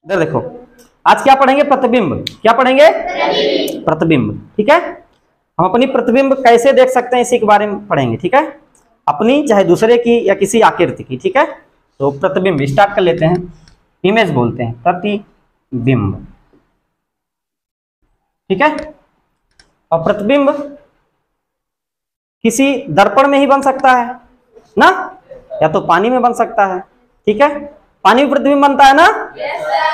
इधर देखो, आज क्या पढ़ेंगे? प्रतिबिंब। क्या पढ़ेंगे? प्रतिबिंब। ठीक है, हम अपनी प्रतिबिंब कैसे देख सकते हैं इसी के बारे में पढ़ेंगे। ठीक है, अपनी चाहे दूसरे की या किसी आकृति की। ठीक है, तो प्रतिबिंब स्टार्ट कर लेते हैं। इमेज बोलते हैं, प्रतिबिंब। ठीक है, और प्रतिबिंब किसी दर्पण में ही बन सकता है ना, या तो पानी में बन सकता है। ठीक है, पानी में प्रतिबिंब बनता है ना,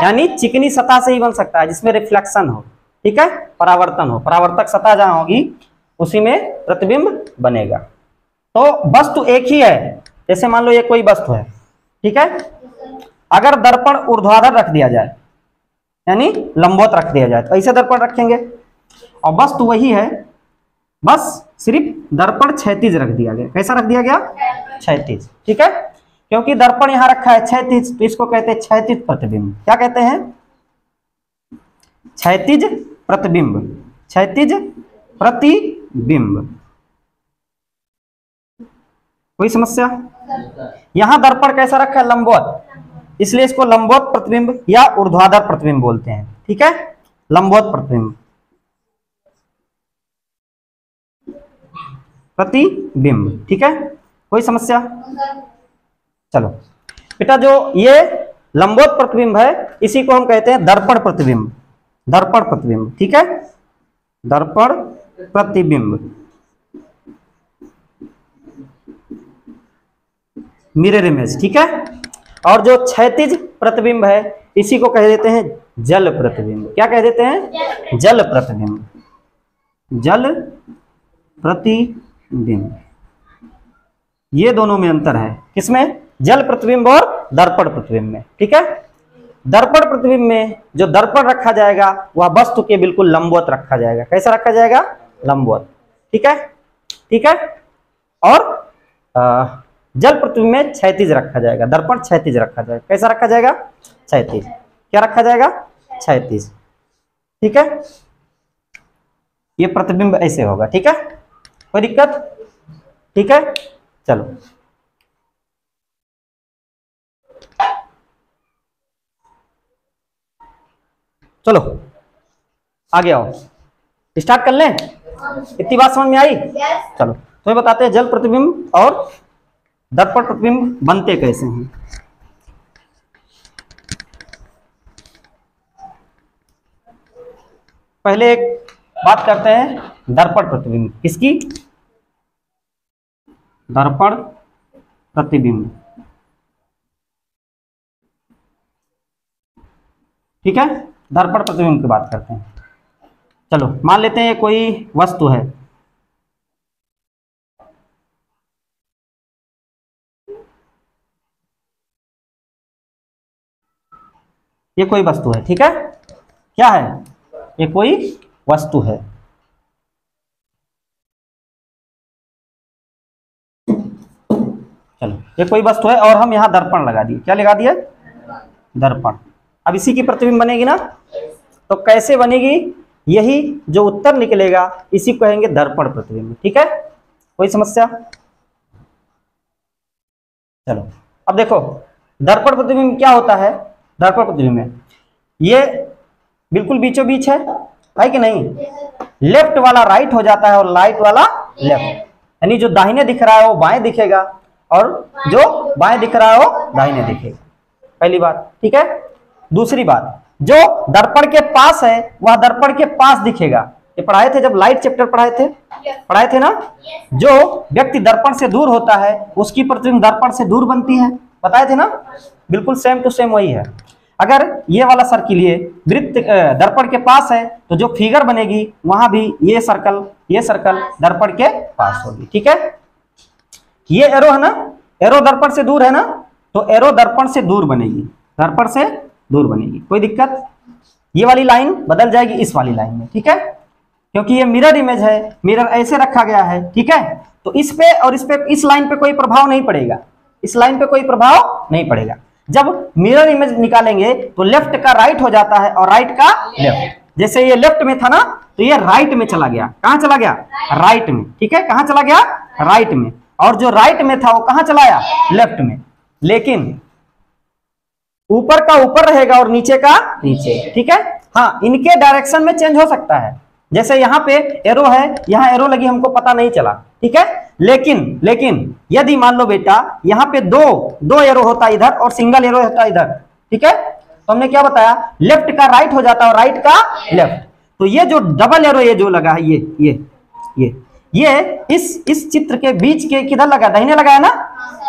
यानी चिकनी सतह से ही बन सकता है जिसमें रिफ्लेक्शन हो। ठीक है, परावर्तन हो, परावर्तक सतह जहां होगी उसी में प्रतिबिंब बनेगा। तो वस्तु एक ही है, जैसे मान लो ये कोई वस्तु है। ठीक है, अगर दर्पण ऊर्ध्वाधर रख दिया जाए यानी लंबवत रख दिया जाए तो ऐसे दर्पण रखेंगे, और वस्तु वही है, बस सिर्फ दर्पण क्षैतिज रख दिया गया। कैसा रख दिया गया? क्षैतिज। ठीक है, क्योंकि दर्पण यहां रखा है क्षैतिज, तो इसको कहते हैं क्षैतिज प्रतिबिंब। क्या कहते हैं? क्षैतिज प्रतिबिंब। क्षैतिज प्रतिबिंब। कोई समस्या? यहां दर्पण कैसा रखा है? लंबवत, इसलिए इसको लंबवत प्रतिबिंब या ऊर्ध्वाधर प्रतिबिंब बोलते हैं। ठीक है, लंबवत प्रतिबिंब, प्रतिबिंब। ठीक है, कोई समस्या? चलो बेटा, जो ये लंबवत प्रतिबिंब है इसी को हम कहते हैं दर्पण प्रतिबिंब। दर्पण प्रतिबिंब। ठीक है, दर्पण प्रतिबिंब, मिरर इमेज। ठीक है, और जो क्षैतिज प्रतिबिंब है इसी को कह देते हैं जल प्रतिबिंब। क्या कह देते हैं? जल प्रतिबिंब। जल प्रतिबिंब। ये दोनों में अंतर है। किसमें? जल प्रतिबिंब और दर्पण प्रतिबिंब में। ठीक है, दर्पण प्रतिबिंब में जो दर्पण रखा जाएगा वह वस्तु के बिल्कुल लंबवत रखा जाएगा। कैसा रखा जाएगा? लंबवत। ठीक है, ठीक है, और जल प्रतिबिंब में क्षैतिज रखा जाएगा, दर्पण क्षैतिज रखा जाएगा। कैसा रखा जाएगा? क्षैतिज। क्या रखा जाएगा? क्षैतिज। ठीक है, ये प्रतिबिंब ऐसे होगा। ठीक है, कोई दिक्कत? ठीक है, चलो चलो आगे आओ, स्टार्ट कर लें। इतनी बात समझ में आई? चलो तो बताते हैं जल प्रतिबिंब और दर्पण प्रतिबिंब बनते कैसे हैं। पहले एक बात करते हैं दर्पण प्रतिबिंब। किसकी? दर्पण प्रतिबिंब। ठीक है, दर्पण प्रतिबिंब की बात करते हैं। चलो मान लेते हैं ये कोई वस्तु है। ये कोई वस्तु है। ठीक है, क्या है? ये कोई वस्तु है। चलो ये कोई वस्तु है और हम यहां दर्पण लगा दिए। क्या लगा दिए? दर्पण। अब इसी की प्रतिबिंब बनेगी ना, तो कैसे बनेगी? यही जो उत्तर निकलेगा इसी को कहेंगे दर्पण प्रतिबिंब। ठीक है, कोई समस्या? चलो अब देखो दर्पण प्रतिबिंब क्या होता है। दर्पण प्रतिबिंब में ये बिल्कुल बीचों बीच है कि नहीं? लेफ्ट वाला राइट हो जाता है और राइट वाला लेफ्ट, यानी जो दाहिने दिख रहा है वो बाएं दिखेगा और जो बाएं दिख रहा है वो दाहिने दिखेगा। पहली बात। ठीक है, दूसरी बात, जो दर्पण के पास है वह दर्पण के पास दिखेगा। ये पढ़ाए थे जब लाइट चैप्टर पढ़ाए थे ना। जो व्यक्ति दर्पण से दूर होता है उसकी प्रतिबिंब दर्पण से दूर बनती है, बताए थे ना। बिल्कुल सेम टू सेम वही है। अगर ये वाला सर्किल ये वृत्त दर्पण के पास है तो जो फिगर बनेगी वहां भी ये सर्कल दर्पण के पास होगी। ठीक है, ये एरो है ना, एरो दर्पण से दूर है ना, तो एरो दर्पण से दूर बनेगी, दर्पण से दूर बनेगी। कोई दिक्कत? ये वाली लाइन बदल जाएगी इस वाली लाइन में। ठीक है, क्योंकि ये मिरर इमेज है, मिरर ऐसे रखा गया है। ठीक है, तो इस पे और इस पे, इस लाइन पे कोई प्रभाव नहीं पड़ेगा, इस लाइन पे कोई प्रभाव नहीं पड़ेगा। जब मिरर इमेज निकालेंगे तो लेफ्ट का राइट हो जाता है और राइट का लेफ्ट। जैसे ये लेफ्ट में था ना, तो ये राइट में चला गया। कहां चला गया? राइट में। ठीक है, कहां चला गया? राइट में। और जो राइट में था वो कहां चला गया? लेफ्ट में। लेकिन ऊपर का ऊपर रहेगा और नीचे का नीचे, ठीक है। हाँ, इनके डायरेक्शन में चेंज हो सकता है, जैसे यहाँ पे एरो है, यहाँ एरो लगी, हमको पता नहीं चला, ठीक है। लेकिन यदि मान लो बेटा यहाँ पे दो एरो होता है इधर और सिंगल एरो होता है इधर, ठीक है, तो हमने क्या बताया, लेफ्ट का राइट हो जाता है और राइट का लेफ्ट। तो ये जो डबल एरो ये जो लगा है, ये इस चित्र के बीच के किधर लगा, दाहिने लगा है ना,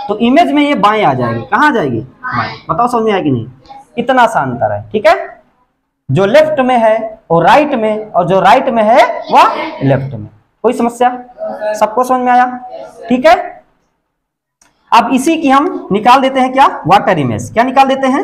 तो इमेज में ये बाएं आ जाएगी। कहाँ आ जाएगी, बाएं। बताओ समझ में आएगी नहीं, इतना सा अंतर है, ठीक है। जो लेफ्ट में है वो राइट में, और जो राइट में है वह लेफ्ट में। कोई समस्या, सबको समझ में आया, ठीक है। अब इसी की हम निकाल देते हैं क्या, वाटर इमेज। क्या निकाल देते हैं,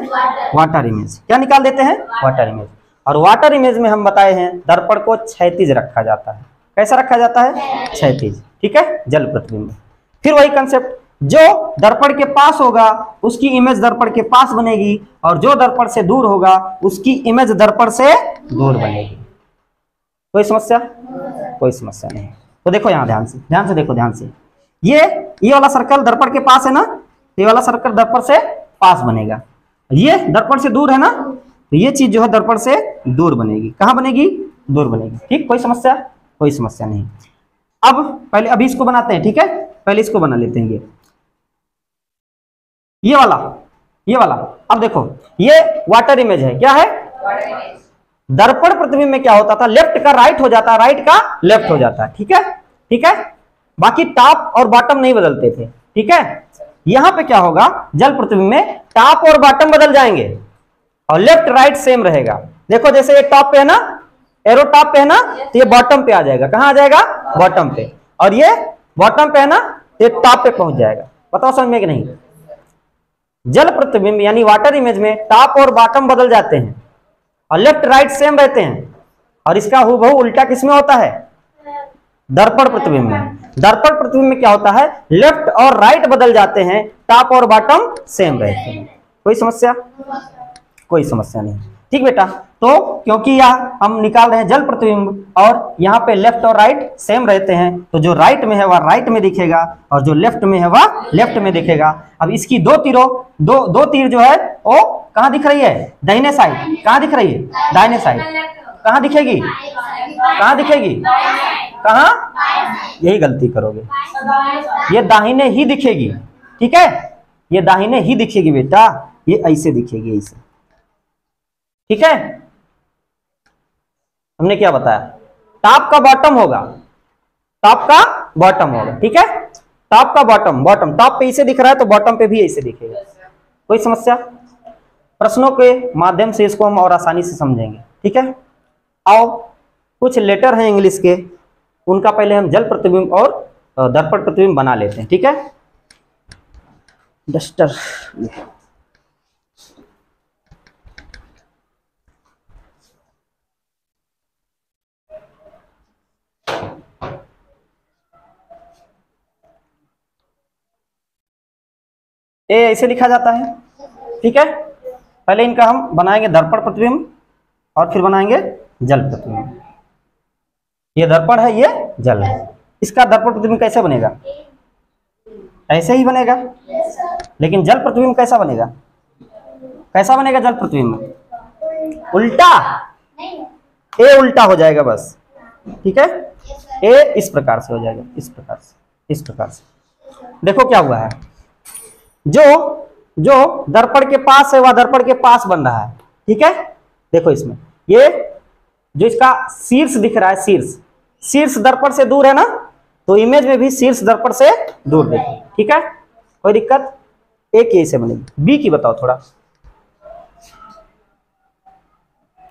वाटर इमेज। क्या निकाल देते हैं, वाटर इमेज। और वाटर इमेज में हम बताए हैं दर्पण को क्षैतिज रखा जाता है। कैसा रखा जाता है, क्षैतिज, ठीक है, जल प्रतिबिंब। फिर वही कंसेप्ट, जो दर्पण के पास होगा उसकी इमेज दर्पण के पास बनेगी, और जो दर्पण से दूर होगा उसकी इमेज दर्पण से दूर बनेगी। कोई समस्या, कोई समस्या नहीं। तो देखो यहाँ ध्यान से देखो, ध्यान से, ये वाला सर्कल दर्पण के पास है ना, ये वाला सर्कल दर्पण से पास बनेगा, ये दर्पण से दूर है ना, तो ये चीज जो है दर्पण से दूर बनेगी। कहाँ बनेगी, दूर बनेगी, ठीक। कोई समस्या, कोई समस्या नहीं। अब पहले अभी इसको बनाते हैं, ठीक है, पहले इसको बना लेते हैं। ये वाला अब देखो, ये वाटर इमेज है। क्या है, दर्पण प्रतिबिंब में क्या होता था, लेफ्ट का राइट हो जाता है, राइट का लेफ्ट हो जाता है, ठीक है, ठीक है। बाकी टॉप और बॉटम नहीं बदलते थे, ठीक है। यहां पे क्या होगा, जल प्रतिबिंब में टॉप और बॉटम बदल जाएंगे और लेफ्ट राइट सेम रहेगा। देखो जैसे ये टॉप पे है ना, एरो टॉप पे है ना, तो ये बॉटम पे आ जाएगा। कहां आ जाएगा, बॉटम पे। और ये बॉटम पे है ना, ये टॉप पे पहुंच जाएगा। बताओ समझ में कि नहीं। जल प्रतिबिंब यानी वाटर इमेज में टॉप और बॉटम बदल जाते हैं और लेफ्ट राइट सेम रहते हैं, और इसका हूबहू उल्टा किसमें होता है, दर्पण प्रतिबिंब में। दर्पण प्रतिबिंब में क्या होता है, लेफ्ट और राइट बदल जाते हैं, टॉप और बॉटम सेम रहते हैं। कोई समस्या, कोई समस्या नहीं, ठीक बेटा। तो क्योंकि यह हम निकाल रहे हैं जल प्रतिबिंब और यहाँ पे लेफ्ट और राइट सेम रहते हैं, तो जो राइट में है वह राइट में दिखेगा और जो लेफ्ट में है वह लेफ्ट में दिखेगा। अब इसकी दो तीर जो है वो कहाँ दिख रही है, दाहिने साइड। कहाँ दिख रही है, दाहिने साइड। कहाँ दिखेगी, कहाँ दिखेगी, कहाँ, यही गलती करोगे, ये दाहिने ही दिखेगी, ठीक है, ये दाहिने ही दिखेगी बेटा, ये ऐसे दिखेगी, ऐसे, ठीक है। हमने क्या बताया, टॉप का बॉटम होगा, टॉप का बॉटम होगा, ठीक है, टॉप का बॉटम, बॉटम टॉप पे इसे दिख रहा है तो बॉटम पे भी ऐसे दिखेगा। कोई समस्या, प्रश्नों के माध्यम से इसको हम और आसानी से समझेंगे, ठीक है। आओ, कुछ लेटर हैं इंग्लिश के, उनका पहले हम जल प्रतिबिंब और दर्पण प्रतिबिंब बना लेते हैं, ठीक है। डस्टर, ए ऐसे लिखा जाता है, ठीक है। पहले इनका हम बनाएंगे दर्पण प्रतिबिंब और फिर बनाएंगे जल प्रतिबिंब। ये दर्पण है, ये जल है। इसका दर्पण प्रतिबिंब कैसे बनेगा, ऐसे ही बनेगा। लेकिन जल प्रतिबिंब कैसा बनेगा, कैसा बनेगा जल प्रतिबिंब, उल्टा, ए उल्टा हो जाएगा बस, ठीक है। ए इस प्रकार से हो जाएगा, इस प्रकार से, इस प्रकार से। देखो क्या हुआ है, जो दर्पण के पास है वह दर्पण के पास बन रहा है, ठीक है। देखो इसमें ये जो इसका शीर्ष दिख रहा है, शीर्ष दर्पण से दूर है ना, तो इमेज में भी शीर्ष दर्पण से दूर देखो, ठीक है। कोई दिक्कत, एक ही ऐसे बनेगी। बी की बताओ थोड़ा,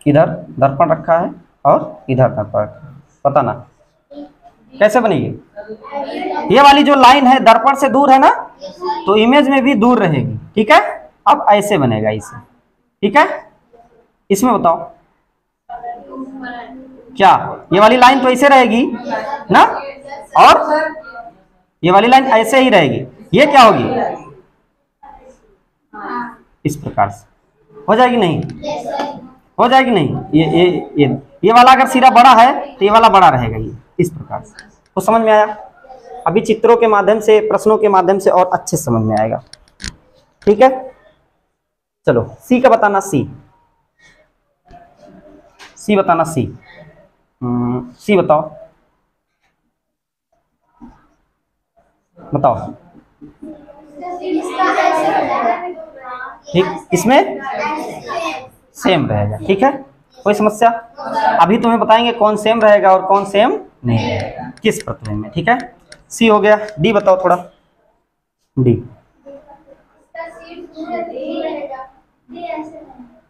इधर दर्पण रखा है और इधर दर्पण, पता ना कैसे बनेगी। ये वाली जो लाइन है दर्पण से दूर है ना, तो इमेज में भी दूर रहेगी, ठीक है। अब ऐसे बनेगा इसे, ठीक है। इसमें बताओ क्या, ये वाली लाइन तो ऐसे रहेगी ना, और ये वाली लाइन ऐसे ही रहेगी। ये क्या होगी, इस प्रकार से हो जाएगी, नहीं हो जाएगी, नहीं। ये वाला अगर सिरा बड़ा है तो ये वाला बड़ा रहेगा, ये इस प्रकार से। तो समझ में आया। अभी चित्रों के माध्यम से, प्रश्नों के माध्यम से और अच्छे समझ में आएगा, ठीक है। चलो सी का बताना, सी बताना, सी बताओ, बताओ। ठीक, इसमें सेम रहेगा, ठीक है, कोई समस्या? अभी तुम्हें बताएंगे कौन सेम रहेगा और कौन सेम नहीं रहेगा किस प्रतिबिंब में, ठीक है। सी हो गया, डी बताओ थोड़ा, डी।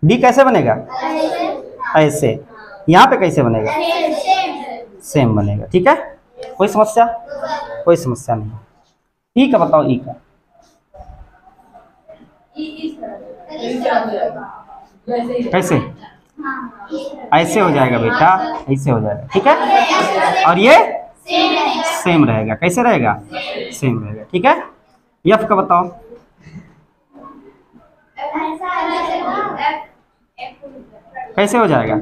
डी कैसे बनेगा? ऐसे। यहाँ पे कैसे बनेगा? सेम बनेगा, ठीक है, कोई समस्या? कोई समस्या नहीं। ई का बताओ, ई का। कैसे? ऐसे हो जाएगा बेटा, ऐसे हो जाएगा, ठीक है, और ये सेम रहेगा। कैसे रहेगा? सेम रहेगा, ठीक है। एफ का बताओ। कैसे हो जाएगा?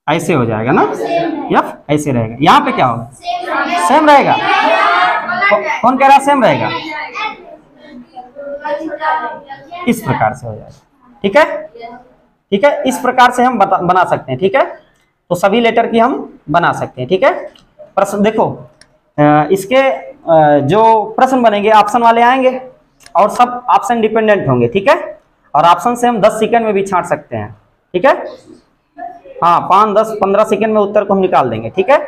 ऐसे हो जाएगा ना, एफ ऐसे रहेगा। यहाँ पे क्या होगा? सेम रहेगा। कौन कह रहा सेम रहेगा? इस प्रकार से हो जाएगा, ठीक है, ठीक है, इस प्रकार से हम बना सकते हैं, ठीक है। तो सभी लेटर की हम बना सकते हैं, ठीक है। प्रश्न देखो, इसके जो प्रश्न बनेंगे ऑप्शन वाले आएंगे और सब ऑप्शन डिपेंडेंट होंगे, ठीक है, और ऑप्शन से हम 10 सेकंड में भी छांट सकते हैं, ठीक है। हाँ, 5, 10, 15 सेकंड में उत्तर को हम निकाल देंगे, ठीक है,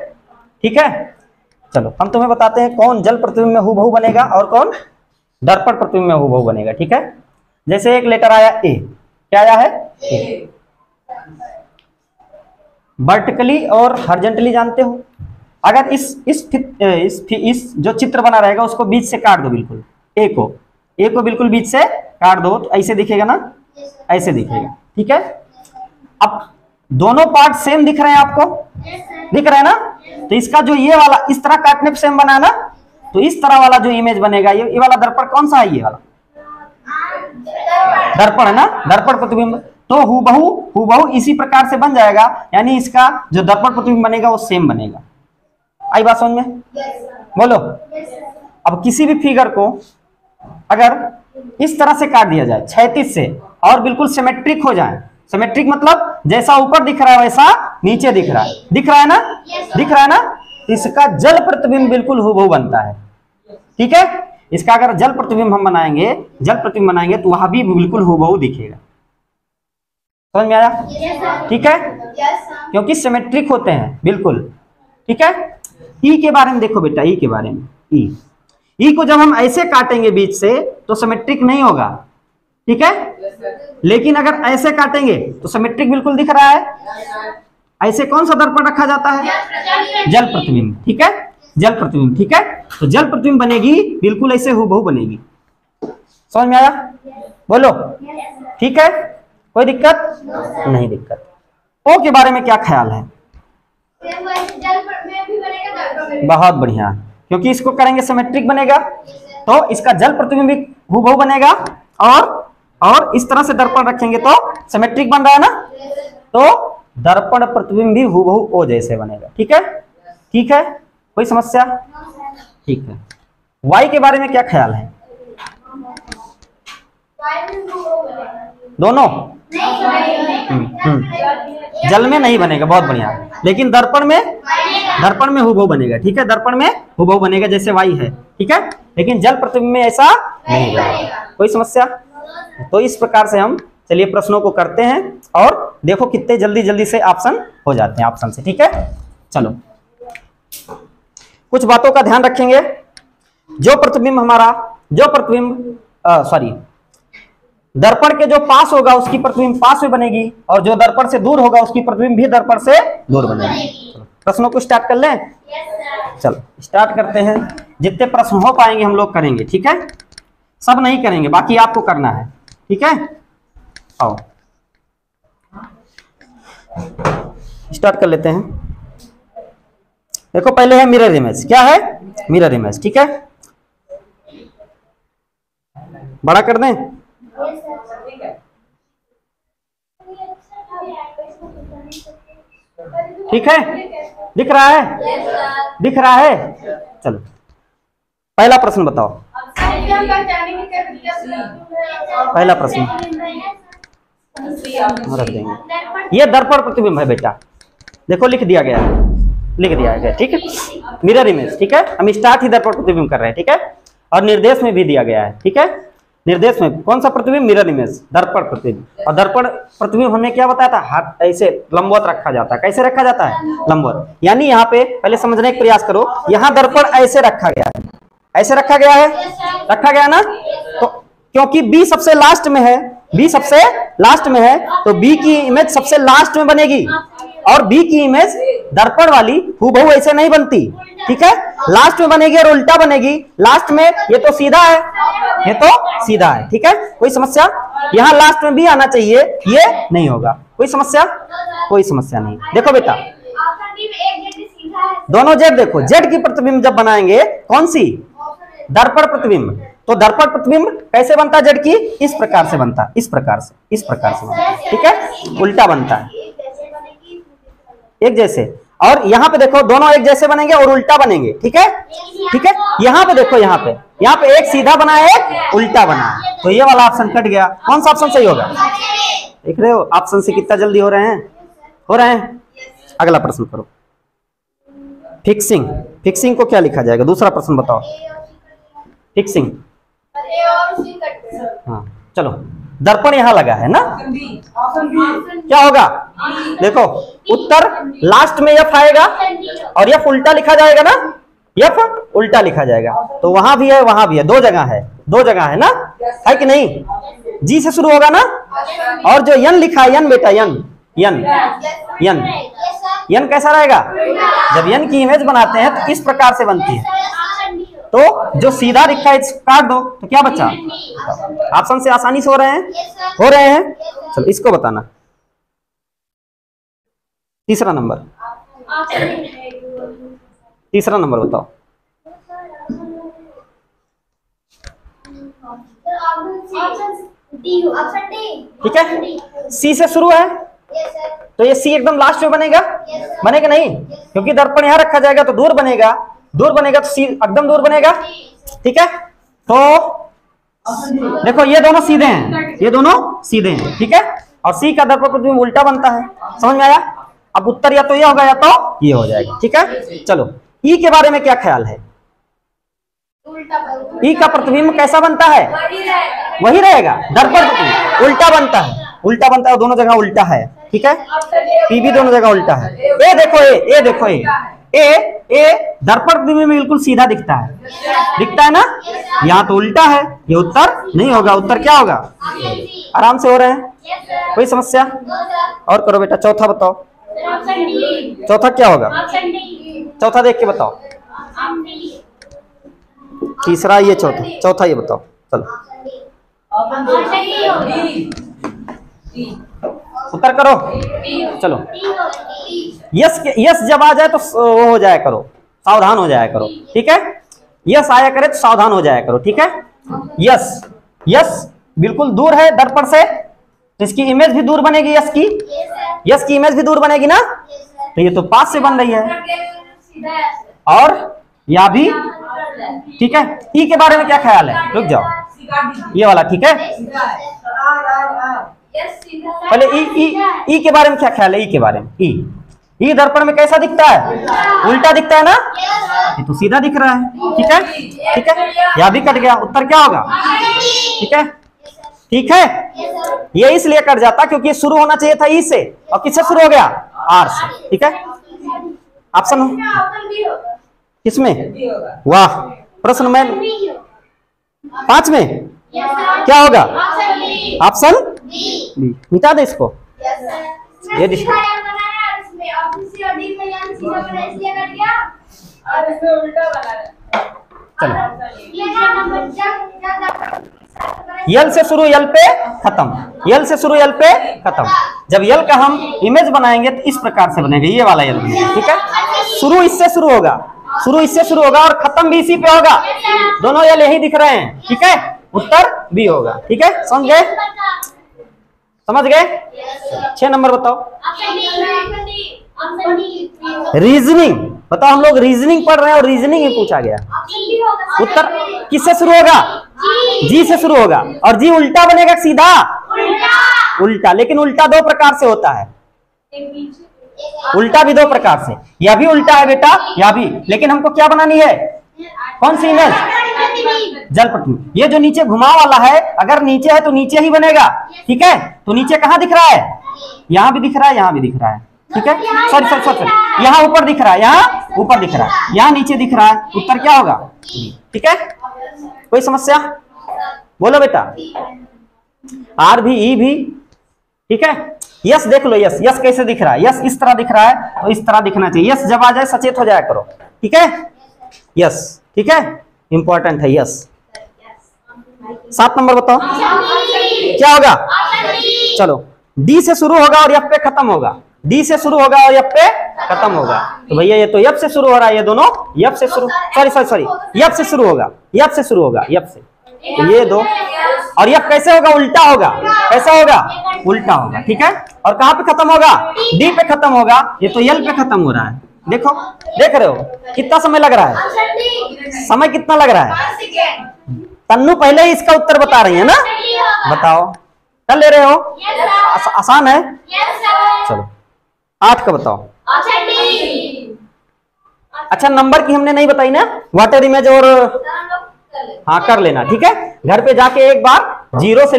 ठीक है। चलो हम तुम्हें बताते हैं कौन जल प्रतिबिंब में हूबहू बनेगा और कौन दर्पण प्रतिबिंब में हूबहू बनेगा, ठीक है। जैसे एक लेटर आया ए, क्या आया है? ए। वर्टिकली और हॉरिजॉन्टली जानते हो। अगर इस जो चित्र बना रहेगा उसको बीच से काट दो, बिल्कुल ए को बिल्कुल बीच से काट दो तो ऐसे दिखेगा ना, ऐसे दिखेगा, ठीक है। अब दोनों पार्ट सेम दिख रहे हैं आपको, दिख रहे हैं ना, तो इसका जो ये वाला इस तरह काटने पे सेम बना है ना, तो इस तरह वाला जो इमेज बनेगा, ये वाला दर्पण कौन सा है? ये वाला दर्पण है ना, दर्पण प्रतिबिंब। तो हूबहू इसी प्रकार से बन जाएगा, यानी इसका जो दर्पण प्रतिबिंब बनेगा वो सेम बनेगा। आई बात समझ में? बोलो। अब किसी भी फिगर को अगर इस तरह से काट दिया जाए क्षैतिज से और बिल्कुल सिमेट्रिक हो जाए, सिमेट्रिक मतलब जैसा ऊपर दिख रहा है वैसा नीचे दिख रहा है, दिख रहा है ना, दिख रहा है ना, इसका जल प्रतिबिंब बिल्कुल हूबहू बनता है, ठीक है। इसका अगर जल प्रतिबिंब हम बनाएंगे, जल प्रतिबिंब बनाएंगे तो वहां भी बिल्कुल हूबहू दिखेगा। समझ में आया? ठीक है, क्योंकि सिमेट्रिक होते हैं बिल्कुल, ठीक है। ई के बारे में देखो बेटा, ई के बारे में, ई को जब हम ऐसे काटेंगे बीच से तो सिमेट्रिक नहीं होगा, ठीक है, लेकिन अगर ऐसे काटेंगे तो सिमेट्रिक बिल्कुल दिख रहा है। ऐसे कौन सा दर्पण रखा जाता है? जल प्रतिबिंब, ठीक है, जल प्रतिबिंब, ठीक है। तो जल प्रतिबिंब बनेगी बिल्कुल ऐसे हूबहू बनेगी। समझ में आया? बोलो, ठीक है, कोई दिक्कत नहीं? दिक्कत। ओ के बारे में क्या ख्याल है? बहुत बढ़िया, क्योंकि इसको करेंगे सिमेट्रिक बनेगा तो इसका जल प्रतिबिंब भी हूबहू बनेगा, और इस तरह से दर्पण रखेंगे तो सिमेट्रिक बन रहा है ना, तो दर्पण प्रतिबिंब भी हूबहू ओ जैसे बनेगा, ठीक है, ठीक है, कोई समस्या? ठीक है। वाई के बारे में क्या ख्याल है? दोनों जल में नहीं बनेगा, बहुत बढ़िया, लेकिन दर्पण में हूबहू बनेगा, ठीक है, दर्पण में हूबहू बनेगा जैसे वाई है, ठीक है, लेकिन जल प्रतिबिंब में ऐसा नहीं बनेगा। कोई समस्या? तो इस प्रकार से हम चलिए प्रश्नों को करते हैं और देखो कितने जल्दी से ऑप्शन हो जाते हैं ऑप्शन से, ठीक है। चलो कुछ बातों का ध्यान रखेंगे। जो प्रतिबिंब दर्पण के जो पास होगा उसकी प्रतिबिंब पास में बनेगी, और जो दर्पण से दूर होगा उसकी प्रतिबिंब भी दर्पण से दूर बनेगी। प्रश्नों को स्टार्ट कर लें? चलो स्टार्ट करते हैं। जितने प्रश्न हो पाएंगे हम लोग करेंगे, ठीक है, सब नहीं करेंगे, बाकी आपको करना है, ठीक है। आओ स्टार्ट कर लेते हैं। देखो पहले है मिरर इमेज। क्या है? मिरर इमेज, ठीक है, बड़ा कर दें? ठीक है, दिख रहा है? दिख रहा है? चलो पहला प्रश्न बताओ। पहला प्रश्न रख देंगे। ये दर्पण प्रतिबिंब है बेटा, देखो लिख दिया गया है, लिख दिया गया, ठीक है। मिरर इमेज, ठीक है। हम स्टार्ट ही दर्पण प्रतिबिंब कर रहे हैं, ठीक है। और निर्देश में भी दिया गया है, ठीक है। निर्देश में कौन सा प्रतिबिंब? मिरर इमेज, दर्पण प्रतिबिंब। और दर्पण प्रतिबिंब हमने क्या बताया था? हाथ ऐसे लंबवत रखा जाता है। कैसे रखा जाता है? लंबवत। यानी यहाँ पे पहले समझने का प्रयास करो, यहाँ दर्पण ऐसे रखा गया है, ऐसे रखा गया है, रखा गया ना। तो क्योंकि बी सबसे लास्ट में है, बी सबसे लास्ट में है, तो बी की इमेज सबसे लास्ट में बनेगी। और बी की इमेज दर्पण वाली हूबहू ऐसे नहीं बनती, ठीक है। लास्ट में बनेगी और उल्टा बनेगी। लास्ट में ये तो सीधा है, ये तो सीधा है, ठीक है। कोई समस्या? यहाँ लास्ट में भी आना चाहिए, ये नहीं होगा। कोई समस्या? कोई समस्या नहीं। देखो बेटा दोनों जेड, देखो जेड की प्रतिबिंब जब बनाएंगे, कौन सी? दर्पण प्रतिबिंब। तो दर्पण प्रतिबिंब कैसे बनता है जेड की? इस प्रकार से बनता है, इस प्रकार से, इस प्रकार से बनता है, ठीक है। उल्टा बनता है, एक जैसे। और यहाँ पे देखो दोनों एक जैसे बनेंगे और उल्टा बनेंगे, ठीक है, ठीक है। यहाँ पे देखो, यहाँ पे एक सीधा बना है, एक उल्टा बना है, तो ये वाला ऑप्शन कट गया। कौन सा ऑप्शन सही होगा? देख रहे हो ऑप्शन से कितना जल्दी हो रहे हैं, हो रहे हैं। अगला प्रश्न करो। फिक्सिंग, फिक्सिंग को क्या लिखा जाएगा? दूसरा प्रश्न बताओ। फिक्सिंग, हाँ चलो। दर्पण यहाँ लगा है ना, क्या होगा? देखो उत्तर लास्ट में एफ आएगा और एफ उल्टा लिखा जाएगा ना, एफ उल्टा लिखा जाएगा। तो वहां भी है, वहां भी है, दो जगह है, दो जगह है ना, है कि नहीं? जी से शुरू होगा ना। और जो यन लिखा है, यन बेटा, यन यन यन यन कैसा रहेगा? जब यन की इमेज बनाते हैं तो इस प्रकार से बनती है। तो जो सीधा लिखा है काट दो, तो क्या बचा? ऑप्शन से आसानी से हो रहे हैं, हो रहे हैं। चलो इसको बताना। तीसरा नंबर, तीसरा नंबर बताओ। ठीक है, सी से शुरू है, तो ये सी एकदम लास्ट में बनेगा, बनेगा नहीं? क्योंकि दर्पण यहाँ रखा जाएगा तो दूर बनेगा, दूर बनेगा तो सी एकदम दूर बनेगा, ठीक है। तो देखो ये दोनों सीधे हैं, ये दोनों सीधे हैं, ठीक है। और सी का दर्पण प्रतिबिंब उल्टा बनता है, समझ में आया? अब उत्तर या तो ये होगा या तो ये हो जाएगा, ठीक है। चलो ई के बारे में क्या ख्याल है? ई का प्रतिबिंब कैसा बनता है? वही रहेगा, दर्पण प्रतिबिंब उल्टा बनता है, उल्टा बनता है, दोनों जगह उल्टा है, ठीक है। पी भी दोनों जगह उल्टा है। ए देखो, ए देखो, ए दर्पण प्रतिबिंब में बिल्कुल सीधा दिखता है, दिखता है ना। यहाँ तो उल्टा है, ये उत्तर नहीं होगा। उत्तर क्या होगा? आराम से हो रहे हैं, कोई समस्या? और करो बेटा, चौथा बताओ। चौथा क्या होगा? चौथा देख के बताओ। तीसरा ये, चौथा, चौथा ये बताओ। चलो उत्तर करो, चलो। यस, यस जब आ जाए तो वो हो जाया करो, सावधान हो जाया करो, ठीक है। यस आया करे तो सावधान हो जाया करो, ठीक है। यस, यस बिल्कुल दूर है दर्पण से, तो इसकी इमेज भी दूर बनेगी, यस की, यस की इमेज भी दूर बनेगी ना। तो ये तो पास से बन रही है, और या भी, ठीक है। ई के बारे में क्या ख्याल है? रुक जाओ, ये वाला ठीक है। पहले ई के बारे में क्या ख्याल है? ई के बारे में, ई दर्पण में कैसा दिखता है? उल्टा दिखता है ना, ये तो सीधा दिख रहा है, ठीक है, ठीक है। यह भी कट गया, उत्तर क्या होगा? ठीक है, ठीक है। ये इसलिए कट जाता क्योंकि शुरू होना चाहिए था ई से, और किससे शुरू हो गया? आर से, ठीक है। ऑप्शन किसमें? वाह, प्रश्न में 5 में क्या होगा? Option B. मिटा दे इसको, ये यल से शुरू, यल पे खत्म, यल से शुरू, यल पे खत्म। जब यल का हम इमेज बनाएंगे तो इस प्रकार से बनेगा, ये वाला यल बनेगा, ठीक है। शुरू इससे शुरू होगा, शुरू इससे शुरू होगा और खत्म भी इसी पे होगा, दोनों यल यही दिख रहे हैं, ठीक है। उत्तर बी होगा, ठीक है। समझ गए? समझ गए? 6 नंबर बताओ। रीजनिंग बताओ, हम लोग रीजनिंग पढ़ रहे हैं और रीजनिंग में पूछा गया। उत्तर किससे शुरू होगा? जी से शुरू होगा। और जी उल्टा बनेगा सीधा? उल्टा। लेकिन उल्टा दो प्रकार से होता है, उल्टा भी दो प्रकार से, यह भी उल्टा है बेटा, यह भी। लेकिन हमको क्या बनानी है, कौन सी इमेज? जल प्रतिबिंब। ये जो नीचे घुमा वाला है, अगर नीचे है तो नीचे ही बनेगा, ठीक है। तो नीचे कहाँ दिख रहा है? यहाँ भी दिख रहा है, यहाँ भी दिख रहा है, ठीक है। सॉरी सॉरी सॉरी, यहाँ ऊपर दिख रहा है, यहाँ ऊपर दिख रहा है, यहाँ नीचे दिख रहा है। उत्तर क्या होगा? ठीक है। कोई समस्या? बोलो बेटा। आर भी, ई भी, ठीक है। यस देख लो, यस, यस कैसे दिख रहा है? यस इस तरह दिख रहा है, तो इस तरह दिखना चाहिए। यस जब आ जाए सचेत हो जाया करो, ठीक है। यस, ठीक है, इंपॉर्टेंट है यस। 7 नंबर बताओ क्या होगा? चलो, डी से शुरू होगा और एफ पे खत्म होगा। डी से शुरू होगा और एफ पे खत्म होगा। तो भैया ये तो एफ से शुरू हो रहा है, ये दोनों एफ से शुरू, सॉरी सॉरी सॉरी, एफ से शुरू होगा, एफ से शुरू होगा, एफ से। तो ये दो, और एफ कैसे होगा? उल्टा होगा। कैसा होगा? उल्टा होगा, ठीक है। और कहां पे खत्म होगा? डी पे खत्म होगा। ये तो एल पे खत्म हो रहा है। देखो, देख रहे हो कितना समय लग रहा है? समय कितना लग रहा है? तन्नू पहले ही इसका उत्तर बता रही है ना, बताओ कर ले रहे हो? आसान है। चलो 8 का बताओ। अच्छा नंबर की हमने नहीं बताई ना, वाटर इमेज और हाँ कर लेना, ठीक है। घर पे जाके एक बार 0 से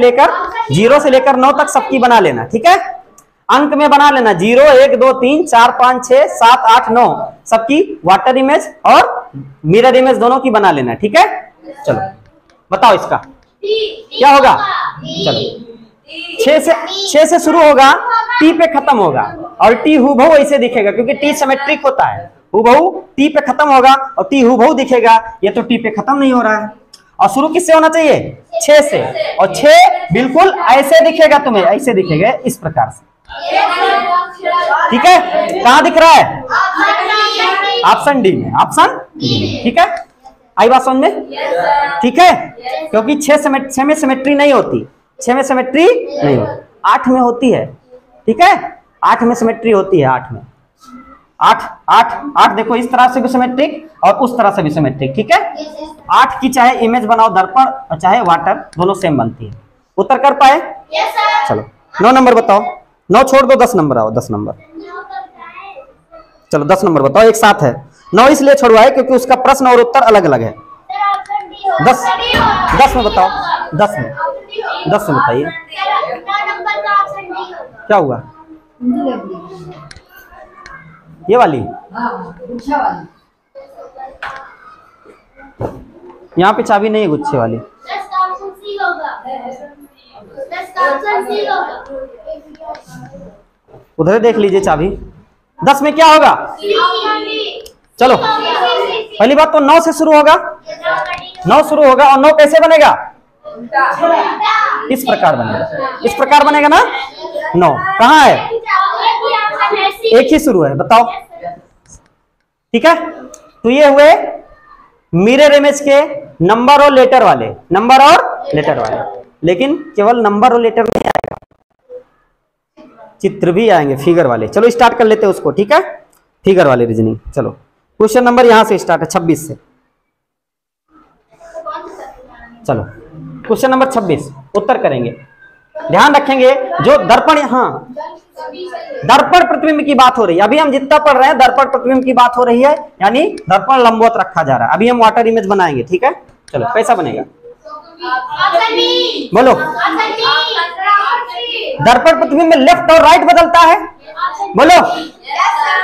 लेकर 9 तक सबकी बना लेना, ठीक है। अंक में बना लेना 0 1 2 3 4 5 6 7 8 9 सबकी वाटर इमेज और मिरर इमेज दोनों की बना लेना, ठीक है। चलो बताओ इसका क्या होगा? चलो 6 से शुरू होगा, टी पे खत्म होगा, और टी हूबहू ऐसे दिखेगा क्योंकि टी सिमेट्रिक होता है। हूबहू टी पे खत्म होगा और टी हूबहू दिखेगा। ये तो टी पे खत्म नहीं हो रहा है। और शुरू किससे होना चाहिए? 6 से। और 6 बिल्कुल ऐसे दिखेगा, तुम्हें ऐसे दिखेगा इस प्रकार से, ठीक है। कहां दिख रहा है? ऑप्शन डी में, ऑप्शन, ठीक है। आई बात समझ में? ठीक है, क्योंकि 6 में सिमेट्री नहीं होती, 6 में सिमेट्री नहीं होती, 8 में होती है, ठीक है। 8 में सिमेट्री होती है, 8 में 8 देखो इस तरह से भी सिमेट्रिक और उस तरह से भी सिमेट्रिक, ठीक है। 8 की चाहे इमेज बनाओ दर्पण और चाहे वाटर, दोनों सेम बनती है। उत्तर कर पाए? चलो 9 नंबर बताओ। 9 छोड़ दो, 10 नंबर आओ, 10 नंबर। चलो 10 नंबर बताओ, एक साथ है। 9 इसलिए छोड़वाए क्योंकि उसका प्रश्न और उत्तर अलग अलग है। 10 में बताओ, 10 में बताइए क्या हुआ? ये वाली, यहाँ पे चाबी नहीं है गुच्छे वाली। उधर देख लीजिए चाबी। 10 में क्या होगा? चलो पहली बात तो 9 से शुरू होगा, 9 शुरू होगा और 9 कैसे बनेगा? इस प्रकार बनेगा, इस प्रकार बनेगा ना। 9 कहाँ है? एक ही शुरू है, बताओ, ठीक है। तो ये हुए मिरर इमेज के नंबर और लेटर वाले, नंबर और लेटर वाले। लेकिन केवल नंबर और लेटर नहीं आएगा, चित्र भी आएंगे, फिगर वाले। चलो स्टार्ट कर लेते हैं उसको, ठीक है। फिगर वाले रीजनिंग। चलो क्वेश्चन नंबर यहां से स्टार्ट है 26 से। चलो क्वेश्चन नंबर 26 उत्तर करेंगे। ध्यान रखेंगे जो दर्पण, हाँ दर्पण प्रतिबिंब की बात हो रही है। अभी हम जितना पढ़ रहे हैं दर्पण प्रतिबिंब की बात हो रही है, यानी दर्पण लंबवत रखा जा रहा है। अभी हम वाटर इमेज बनाएंगे, ठीक है। चलो कैसा बनेगा बोलो? दर्पण प्रतिबिंब में लेफ्ट और राइट बदलता है, बोलो।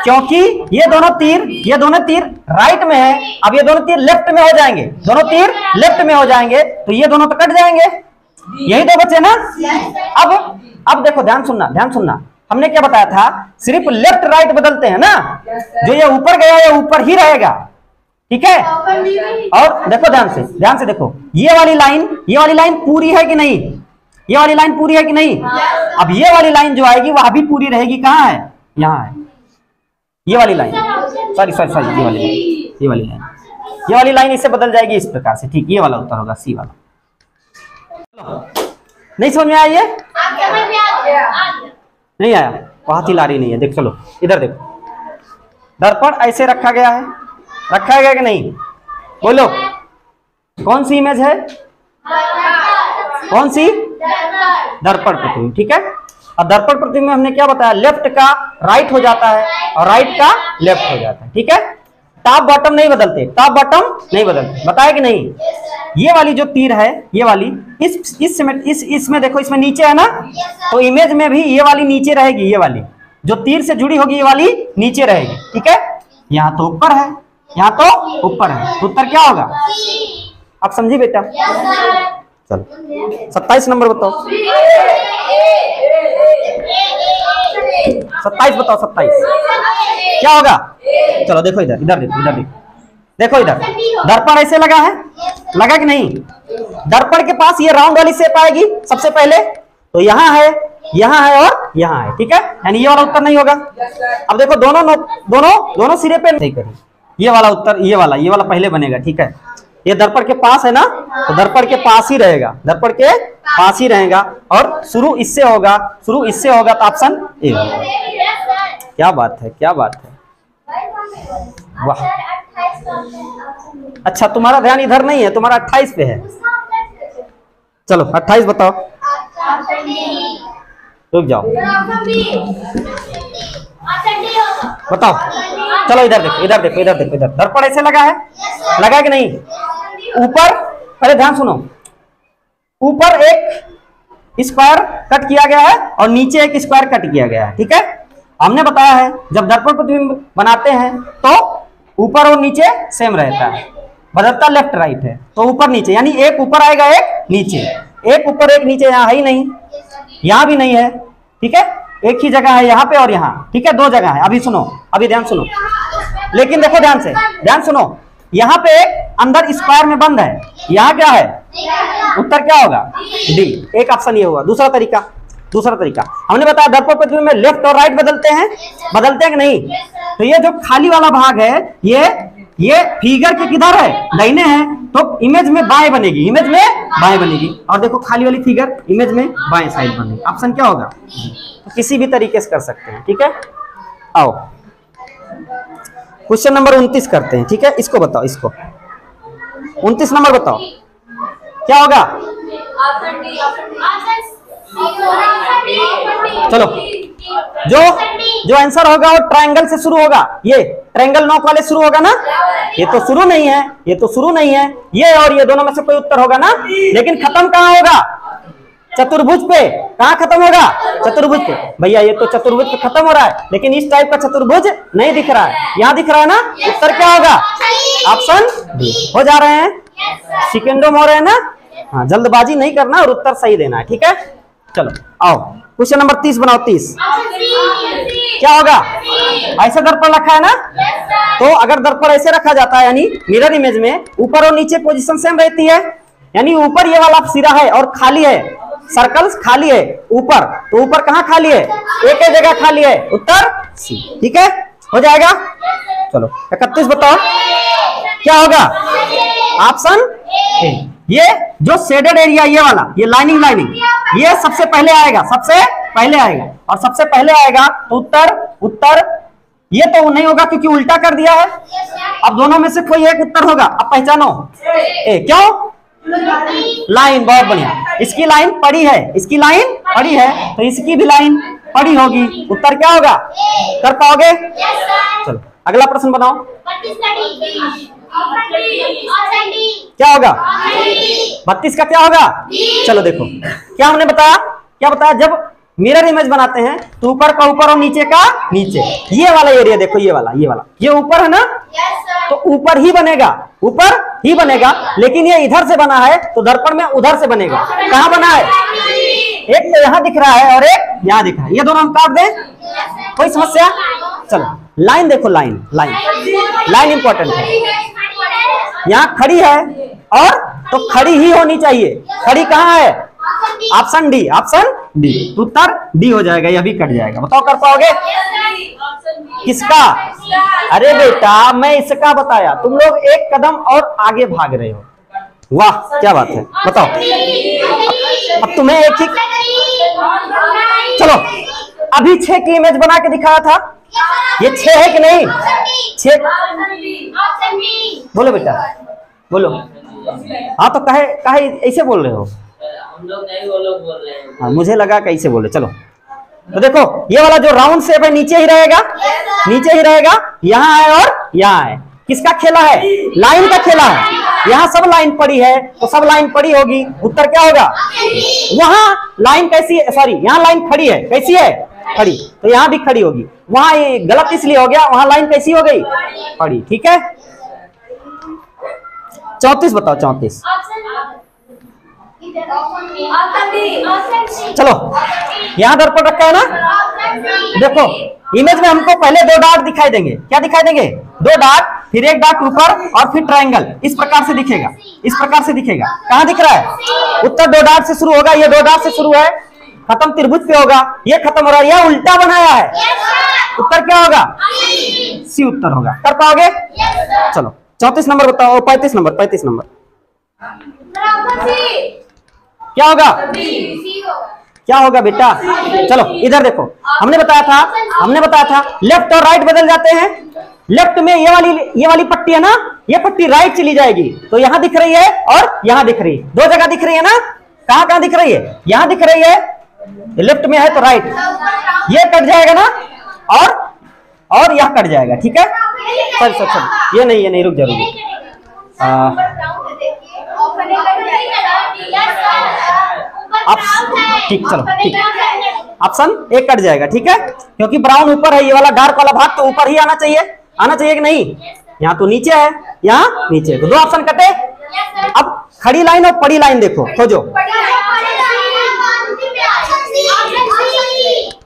क्योंकि ये दोनों तीर राइट में है, अब ये दोनों तीर लेफ्ट में हो जाएंगे, दोनों तीर लेफ्ट में हो जाएंगे, तो ये दोनों तो कट जाएंगे, यही तो बचे ना। अब देखो, ध्यान सुनना, हमने क्या बताया था? सिर्फ लेफ्ट राइट बदलते हैं ना, जो ये ऊपर गया ये ऊपर ही रहेगा, ठीक है। और देखो ध्यान से देखो, ये वाली लाइन पूरी है कि नहीं? ये वाली लाइन पूरी है कि नहीं? अब ये वाली लाइन जो आएगी वह भी पूरी रहेगी, कहाँ है? यहाँ है ये वाली लाइन, सॉरी ये वाली लाइन इससे बदल जाएगी इस प्रकार से, ठीक। ये वाला उत्तर होगा सी वाला। नहीं समझ में आया? ये नहीं आया? बहुत ही लारी नहीं है। देख चलो इधर देखो, दर्पण ऐसे रखा गया है कि नहीं? बोलो कौन सी इमेज है? कौन सी? दर्पण प्रतिबिंब। ठीक है, और दर्पण प्रतिबिंब में हमने क्या बताया, लेफ्ट का राइट हो जाता है और राइट का लेफ्ट हो जाता है। ठीक है, टॉप बॉटम नहीं बदलते, टॉप बॉटम नहीं बदलते, बताया कि नहीं? ये वाली जो तीर है, ये वाली इसमें देखो, इसमें नीचे है ना, तो इमेज में भी ये वाली नीचे रहेगी, ये वाली जो तीर से जुड़ी होगी ये वाली नीचे रहेगी। ठीक है, यहाँ तो ऊपर है, यहाँ तो ऊपर है, तो उत्तर क्या होगा? आप समझी बेटा? चलो 27 नंबर बताओ। 27 बताओ, 27 क्या होगा? चलो देखो इधर, इधर देखो, इधर देखो, देखो इधर दर्पण ऐसे लगा है, लगा कि नहीं? दर्पण के पास ये राउंड वाली शेप आएगी सबसे पहले, तो यहाँ है, यहाँ है और यहाँ है। ठीक है, यानी ये वाला उत्तर नहीं होगा। अब देखो दोनों सिरे पे नहीं करें, ये वाला उत्तर, ये वाला पहले बनेगा। ठीक है, ये दर्पण के पास है ना, तो दर्पण के पास ही रहेगा, दर्पण के पास ही रहेगा, और शुरू इससे होगा, शुरू इससे होगा, तो ऑप्शन ए होगा। क्या बात है, क्या बात है, वाह। अच्छा, तुम्हारा ध्यान इधर नहीं है, तुम्हारा 28 पे है। चलो 28 बताओ, रुक जाओ, बताओ। चलो इधर देखो, इधर देखो, इधर देखो, इधर दर्पण ऐसे लगा है, लगा कि नहीं? ऊपर, अरे ध्यान सुनो, ऊपर एक स्क्वायर कट किया गया है और नीचे एक स्क्वायर कट किया गया है। ठीक है, हमने बताया है जब दर्पण प्रतिबिंब बनाते हैं तो ऊपर और नीचे सेम रहता है, बदलता लेफ्ट राइट है, तो ऊपर नीचे, यानी एक ऊपर आएगा एक नीचे, एक ऊपर एक नीचे, यहाँ है ही नहीं, यहाँ भी नहीं है। ठीक है, एक ही जगह है यहाँ पे और यहाँ। ठीक है, दो जगह है। अभी सुनो, अभी ध्यान सुनो, लेकिन देखो ध्यान से, ध्यान सुनो, यहाँ पे एक अंदर स्क्वायर में बंद है, यहाँ क्या है? उत्तर क्या होगा? डी। एक ऑप्शन ये हुआ। दूसरा तरीका हमने बताया दर्पण प्रतिबिंब में लेफ्ट और राइट बदलते हैं कि नहीं? तो ये जो खाली वाला भाग है, ये फिगर के किधर है? दाहिने है, तो इमेज में बाएं बनेगी, इमेज में बाएं बनेगी, और देखो खाली वाली फिगर इमेज में बाएं साइड बनेगी। ऑप्शन क्या होगा? तो किसी भी तरीके से कर सकते हैं। ठीक है, आओ क्वेश्चन नंबर 29 करते हैं। ठीक है, इसको बताओ, इसको 29 नंबर बताओ क्या होगा? चलो, जो आंसर होगा वो ट्रायंगल से शुरू होगा, ये ट्रायंगल नॉक वाले शुरू होगा ना, ये तो शुरू नहीं है, ये तो शुरू नहीं है, ये और ये दोनों में से कोई उत्तर होगा ना, लेकिन खत्म कहाँ होगा? चतुर्भुज पे। कहाँ खत्म होगा? चतुर्भुज पे। भैया ये तो चतुर्भुज पे खत्म हो रहा है, लेकिन इस टाइप का चतुर्भुज नहीं दिख रहा है, यहाँ दिख रहा है ना, उत्तर क्या होगा? Option D. हो जा रहे हैं, सेकेंडों में हो रहे हैं ना, हाँ, जल्दबाजी नहीं करना और उत्तर सही देना है। ठीक है, चलो आओ क्वेश्चन नंबर 30 बनाओ। 30 क्या होगा? ऐसे दर्पण रखा है ना, तो अगर दर्पण ऐसे रखा जाता है, यानी मिरर इमेज में ऊपर और नीचे पोजीशन सेम रहती है, यानी ऊपर ये वाला सिरा है और खाली है, सर्कल्स खाली है ऊपर, तो ऊपर कहाँ खाली है? एक ही जगह खाली है, उत्तर सी। ठीक है, हो जाएगा। चलो 31 बताओ क्या होगा? Option A. ये जो शेडेड एरिया, ये वाला, ये लाइनिंग, ये सबसे पहले आएगा, और सबसे पहले आएगा तो उत्तर ये तो नहीं होगा क्योंकि उल्टा कर दिया है। अब दोनों में से कोई एक उत्तर होगा, अब पहचानो। ए, क्यों? लाइन, बहुत बढ़िया, इसकी लाइन पड़ी है, इसकी लाइन पड़ी है, तो इसकी भी लाइन पड़ी होगी, उत्तर क्या होगा? कर पाओगे? चलो अगला प्रश्न बनाओ। क्या होगा? 32 का क्या होगा? चलो देखो, क्या हमने बताया, जब मिरर इमेज बनाते हैं तो ऊपर का ऊपर और नीचे का नीचे, ये वाला एरिया देखो, ये ऊपर है ना, तो ऊपर ही बनेगा, लेकिन ये इधर से बना है तो दर्पण में उधर से बनेगा। कहाँ बना है? एक तो यहाँ दिख रहा है और एक यहाँ दिख रहा है, ये दोनों हम काट दें, कोई समस्या? चलो लाइन देखो, लाइन इंपॉर्टेंट है, यहाँ खड़ी है और तो खड़ी ही होनी चाहिए, खड़ी कहाँ है? ऑप्शन डी, उत्तर डी हो जाएगा, यह भी कट जाएगा। बताओ कर पाओगे? किसका? अरे बेटा मैं इसका बताया, तुम लोग एक कदम और आगे भाग रहे हो, वाह क्या बात है। बताओ अब तुम्हें एक ही, चलो अभी 6 की इमेज बना के दिखाया था, ये 6 है कि नहीं? 6 बोलो बेटा, बोलो। हाँ तो कहे कहे ऐसे बोल रहे हो? हम लोग नहीं, वो लोग बोल रहे हैं। हाँ मुझे लगा कैसे बोले। चलो तो देखो ये वाला जो राउंड शेप है नीचे ही रहेगा, नीचे ही रहेगा, यहाँ है और यहाँ है। किसका खेला है? लाइन का खेला है। यहाँ सब लाइन पड़ी है तो सब लाइन पड़ी होगी, उत्तर क्या होगा? वहां लाइन कैसी है, सॉरी यहाँ लाइन खड़ी है, कैसी है? खड़ी, तो यहाँ भी खड़ी होगी। वहां ये गलत इसलिए हो गया, वहां लाइन कैसी हो गई? खड़ी। ठीक है 34 बताओ, 34। चलो यहाँ दर्पण रखा है ना, देखो इमेज में हमको पहले दो डार्ट दिखाई देंगे। क्या दिखाई देंगे? दो डार्ट, फिर एक डार्ट ऊपर और फिर ट्रायंगल। इस प्रकार से दिखेगा, इस प्रकार से दिखेगा। कहाँ दिख रहा है? उत्तर दो डार्ट से शुरू होगा, ये दो डार्ट से शुरू है, खत्म त्रिभुज पे होगा, ये खत्म हो रहा है, यह उल्टा बनाया है। उत्तर क्या होगा? सी उत्तर होगा। कर पाओगे? चलो 34 नंबर बताओ, 35 नंबर, 35 नंबर क्या होगा? क्या होगा बेटा? चलो इधर देखो, हमने बताया था लेफ्ट और राइट बदल जाते हैं। लेफ्ट में ये वाली पट्टी है ना, ये पट्टी राइट चली जाएगी, तो यहां दिख रही है और यहां दिख रही है, दो जगह दिख रही है ना। कहां कहां दिख रही है? यहां दिख रही है, लेफ्ट में है तो राइट, ये कट जाएगा ना, और यह कट जाएगा। ठीक है चल ये नहीं, रुक जा। ठीक, चलो ठीक, ऑप्शन एक कट जाएगा। ठीक है क्योंकि ब्राउन ऊपर है, ये वाला डार्क वाला भाग तो ऊपर ही आना चाहिए कि नहीं? यहाँ तो नीचे है, यहाँ नीचे, तो दो ऑप्शन कटे। अब खड़ी लाइन और पड़ी लाइन देखो, खोजो।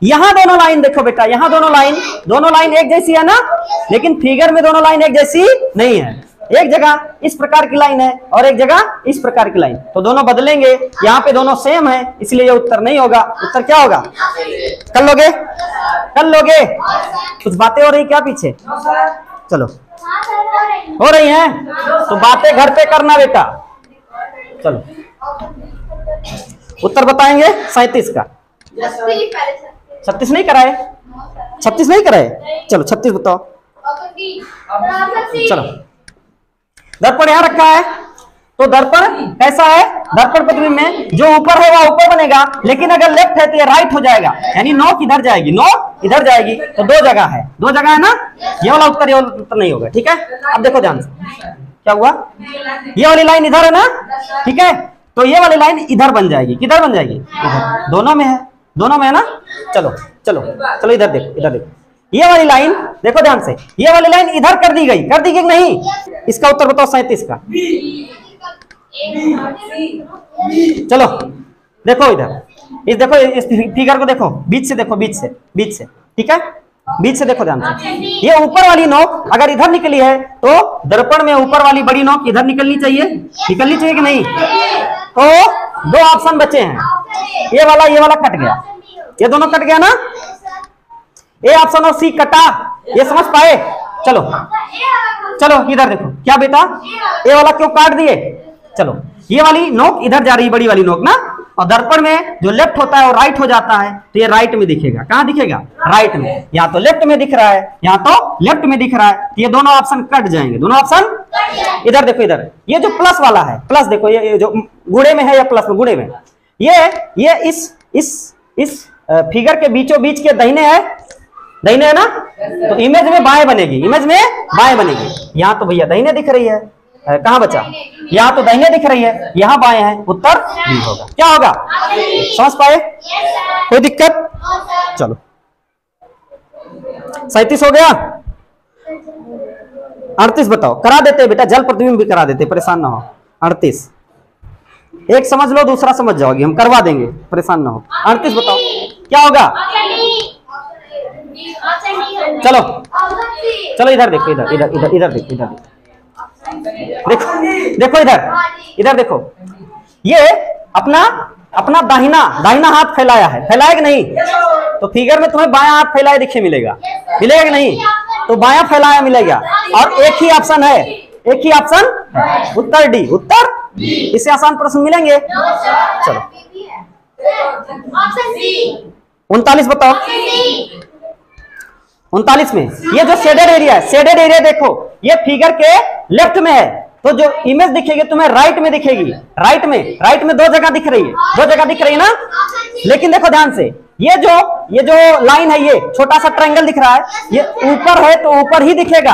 यहाँ दोनों लाइन देखो बेटा, यहाँ दोनों लाइन एक जैसी है ना, लेकिन फिगर में दोनों लाइन एक जैसी नहीं है। एक जगह इस प्रकार की लाइन है और एक जगह इस प्रकार की लाइन, तो दोनों बदलेंगे। यहाँ पे दोनों सेम है, इसलिए ये उत्तर नहीं होगा। उत्तर क्या होगा? कर लोगे? कुछ बातें हो रही क्या पीछे? चलो हो रही हैं तो बातें घर पे करना बेटा। चलो उत्तर बताएंगे 37 का। 36 नहीं कराए? 36 नहीं कराए? चलो 36 बताओ। चलो दर्पण यहाँ रखा है, तो दर्पण कैसा है? दर्पण प्रतिबिंब में जो ऊपर है वह ऊपर बनेगा, लेकिन अगर लेफ्ट है तो ये राइट हो जाएगा, यानी नोक इधर जाएगी, नोक इधर जाएगी, तो दो जगह है ना, ये वाला उत्तर नहीं होगा। ठीक है अब देखो ध्यान से क्या हुआ, ये वाली लाइन इधर है ना, ठीक है, तो ये वाली लाइन इधर बन जाएगी। किधर बन जाएगी? इधर। दोनों में है ना। चलो इधर देखो, ये वाली लाइन देखो ध्यान से, ये वाली लाइन इधर कर दी गई कि नहीं? इसका उत्तर बताओ 37 का। चलो देखो इधर, देखो इस फिगर को देखो, बीच से ठीक है, बीच से देखो ध्यान से। ये ऊपर वाली नोक अगर इधर निकली है तो दर्पण में ऊपर वाली बड़ी नोक इधर निकलनी चाहिए कि नहीं? तो दो ऑप्शन बचे हैं, ये वाला कट गया, ये दोनों कट गया ना, ए ऑप्शन और सी कटा, ये समझ पाए? चलो इधर देखो, क्या बेटा ए वाला क्यों काट दिए? चलो ये वाली नोक इधर जा रही, बड़ी वाली नोक ना, और दर्पण में जो लेफ्ट होता है वो राइट हो जाता है, तो ये राइट में दिखेगा। कहाँ दिखेगा? राइट में। यहाँ तो लेफ्ट में दिख रहा है, यहाँ तो लेफ्ट में दिख रहा है, तो ये दोनों ऑप्शन कट जाएंगे, दोनों ऑप्शन। इधर देखो, इधर ये जो प्लस वाला है, प्लस देखो, ये जो गुड़े में है या प्लस में, गुड़े में, ये इस फिगर के बीचों बीच के दाहिने है ना, तो इमेज में बाएं बनेगी, यहाँ तो भैया दाहिने दिख रही है, कहाँ बचा? यहाँ तो दाहिने दिख रही है, यहाँ बाएं है, उत्तर बी होगा। क्या होगा? समझ पाए? कोई दिक्कत? चलो 37 हो गया। 38 बताओ, करा देते बेटा, जल प्रतिबिंब भी करा देते, परेशान ना हो। 38 एक समझ लो, दूसरा समझ जाओगे, हम करवा देंगे, परेशान ना हो। 38 बताओ क्या होगा? चलो इधर देखो, इधर देखो, इधर देखो, ये अपना दाहिना हाथ फैलाया कि नहीं? तो फिगर में तुम्हें बायां हाथ फैलाया दिखे मिलेगा कि नहीं? तो बायां फैलाया मिलेगा, और एक ही ऑप्शन है, उत्तर डी, इससे आसान प्रश्न मिलेंगे। चलो 39 बताओ। 39 में ये जो शेडेड एरिया देखो, ये फिगर के लेफ्ट में है, तो जो इमेज दिखेगी तुम्हें राइट में दिखेगी, राइट में दो जगह दिख रही है, दो जगह दिख रही है ना। लेकिन देखो ध्यान से, ये जो लाइन है, ये छोटा सा ट्रायंगल दिख रहा है, ये ऊपर है तो ऊपर ही दिखेगा,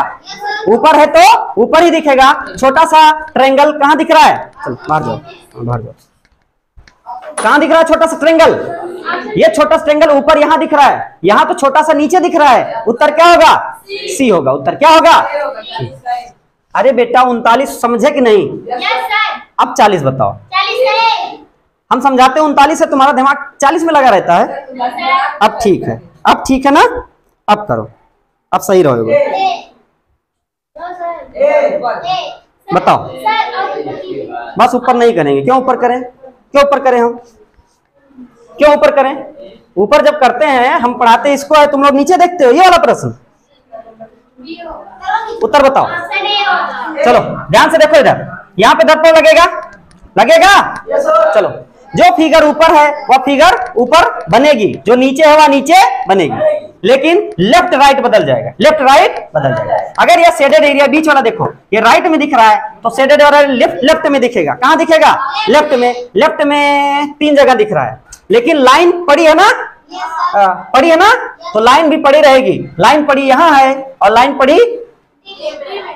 ऊपर है तो ऊपर ही दिखेगा। छोटा सा ट्रायंगल कहाँ दिख रहा है? चल बाहर जाओ, बाहर जाओ। कहाँ दिख रहा है छोटा सा ट्रायंगल? ये छोटा सा ट्रायंगल ऊपर यहाँ दिख रहा है, यहाँ तो छोटा सा नीचे दिख रहा है। उत्तर क्या होगा? सी होगा। उत्तर क्या होगा? अरे बेटा 39 समझे कि नहीं? अब 40 बताओ। हम समझाते हैं 39 से, तुम्हारा दिमाग 40 में लगा रहता है। अब ठीक है, अब ठीक है ना? अब करो, अब सही रहोगे। बताओ। बस ऊपर नहीं करेंगे। क्यों ऊपर करें? क्यों ऊपर करें? हम क्यों ऊपर करें? ऊपर जब करते हैं, हम पढ़ाते हैं इसको है, तुम लोग नीचे देखते हो। ये वाला प्रश्न उत्तर बताओ। चलो ध्यान से देखो, इधर यहाँ पे दर्पण लगेगा, लगेगा। चलो, जो फिगर ऊपर है वह फिगर ऊपर बनेगी, जो नीचे है वह नीचे बनेगी, लेकिन लेफ्ट राइट बदल जाएगा, लेफ्ट राइट बदल जाएगा। अगर यह शेडेड एरिया बीच वाला देखो, ये राइट में दिख रहा है, तो शेडेड एरिया लेफ्ट में दिखेगा। कहाँ दिखेगा? लेफ्ट में। लेफ्ट में 3 जगह दिख रहा है, लेकिन लाइन पड़ी है ना, पड़ी है ना, तो लाइन भी पड़ी रहेगी। लाइन पड़ी यहाँ है और लाइन पड़ी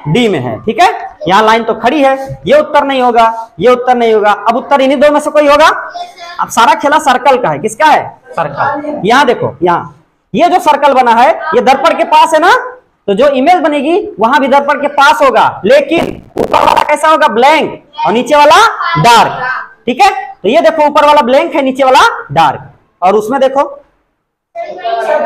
डी में है, ठीक है। यहाँ लाइन तो खड़ी है। ये उत्तर नहीं होगा, ये उत्तर नहीं होगा। अब उत्तर इन्हीं दो में से कोई होगा। अब सारा खेला सर्कल का है। किसका है? सर्कल। यहाँ देखो, यहाँ ये जो सर्कल बना है, ये दर्पण के पास है ना, तो जो इमेज बनेगी वहां भी दर्पण के पास होगा, लेकिन ऊपर वाला कैसा होगा? ब्लैंक, और नीचे वाला डार्क, ठीक है। तो ये देखो, ऊपर वाला ब्लैंक है, नीचे वाला डार्क। और उसमें देखो,